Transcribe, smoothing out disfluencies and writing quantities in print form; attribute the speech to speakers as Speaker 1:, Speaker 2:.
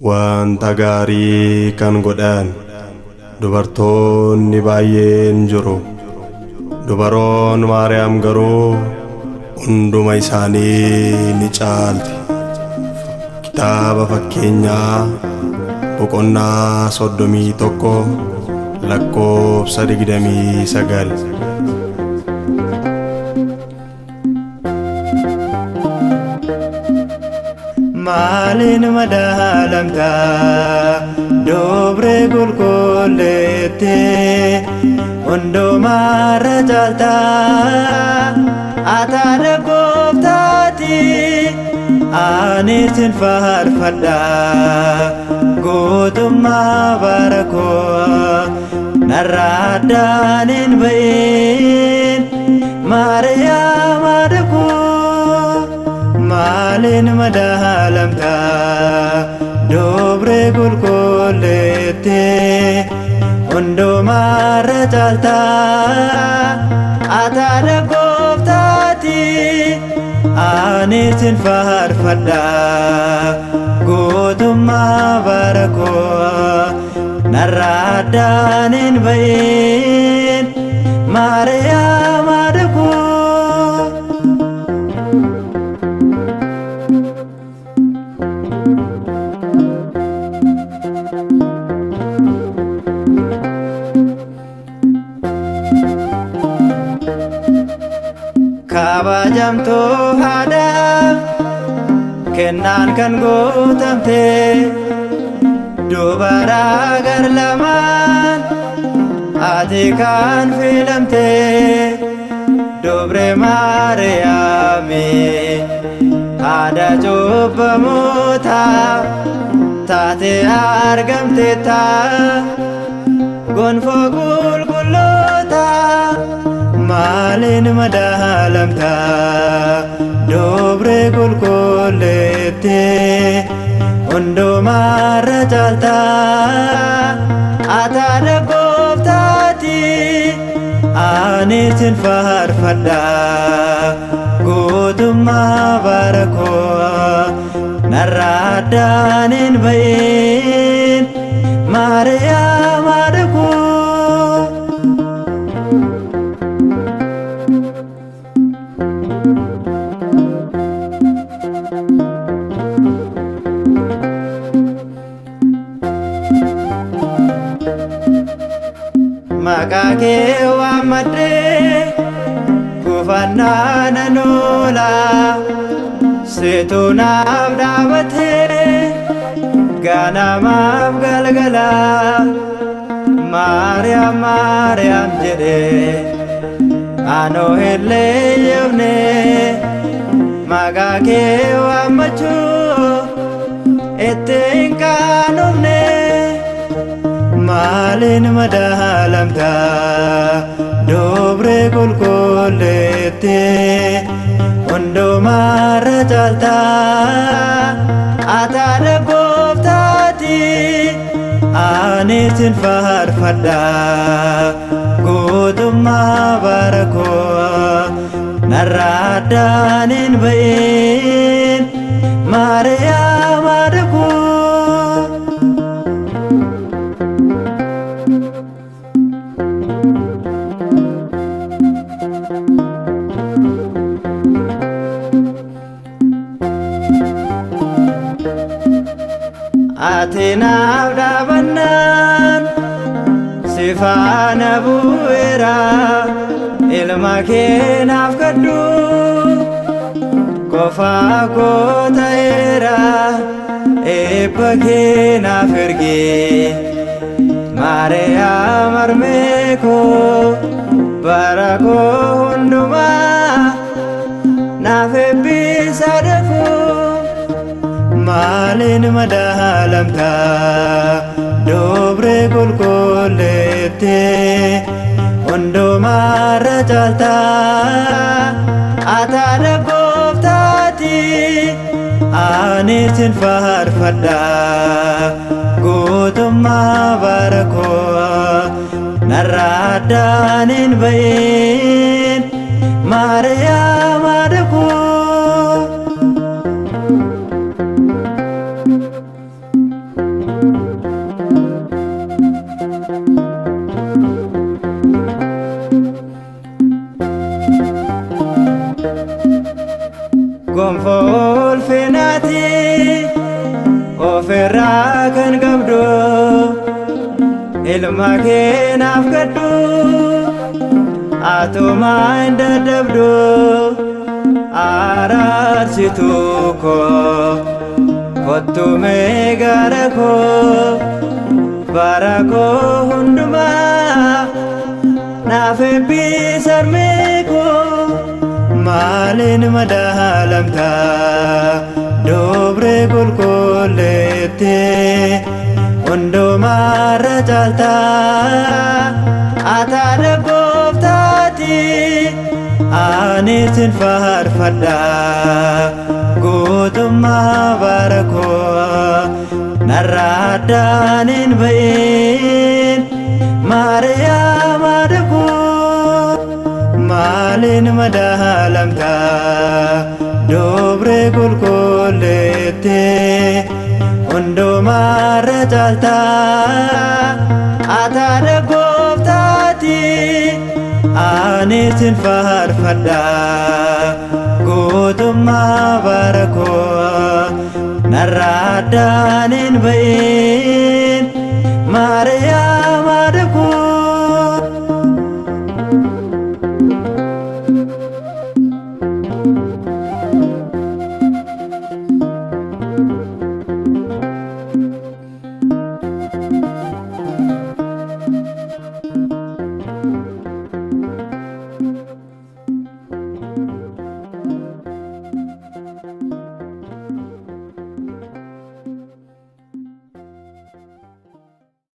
Speaker 1: wanta gaarii kan godhan dubartoonni baay'een jiru. Dubaroon Maariyaam garuu hunduma isaanii ni caalti. Kitaaba fakkeenyaa boqonnaa 31 lakkoofsa 29.
Speaker 2: Maalin madaalamta dobre qulqulleette hundumarra caalta ataadha gooftaati ani sin faarfadha guutummaa bara koo narra addaan hin ba'in Maariyaam haadha koo. Maalin madaalamta dobre qulqulleette hundumarra caalta ataadha gooftaati ani sin faarfadha guutummaa bara koo narra addaan hin ba'in Maariyaam haadha koo. Kabajamtuu haadhaaf kennaan kan guutamte dubara gar lamaan ati kan filamte dobre Maariyaami haadha cubbamoota taate argamteetta gonfoo qulqulloota. Maalin madaalamta dobre qulqulleette hundumarra caalta ataadha gooftaati ani sin faarfadha guutummaa bara koo narra addaan hin ba'in Maariyaam haadha koo. Maqaa kee waammadhee gufannaa nan oola situ naaf dhaabatee ganamaaf galgala Maariyaam Maariyaam jedhee anoo illee yoofne maqaa kee waammachuu itti hin qaanofne. Maalin madaalamta dobre qulqulleette hundumarra caalta ataadha gooftaati ani sin faarfadha guutummaa bara koo narra addaan hin ba'in Maariyaam haadha koo. Ati naaf dhaabannaan si faana bu'eera ilma kee naaf kadhu qofaa koo ta'eera eebba kee naaf ergee Maariyaam harmee koo bara koo hundumaa naaf eebbisa dafuu. Maalin madaalamta dobre qulqulleette hundumarra caalta ataadha gooftaati ani sin faarfadha guutummaa bara koo narra addaan hin ba'in Maariyaam haadha koo. kolfinaati ofirraa kan qabdu ilma keenaaf gaddu atumaa hin dadhabdu araarsituu koo kottu mee gara koo bara koo hundumaa naaf eebbisi harmee koo maaliin madaalamta dubree qulqulleetti hundumaarra caalta ataadha gooftaati ani sin faarfadha guutummaa bara koo narraa addaan hin ba'in Maariyaam haadha koo maaliin madaalamta dubree qulqulleetti hundumaarra caalta ataadha gooftaati ani sin faarfadha guutummaa bara koo narraa addaan hin ba'in Maariyaam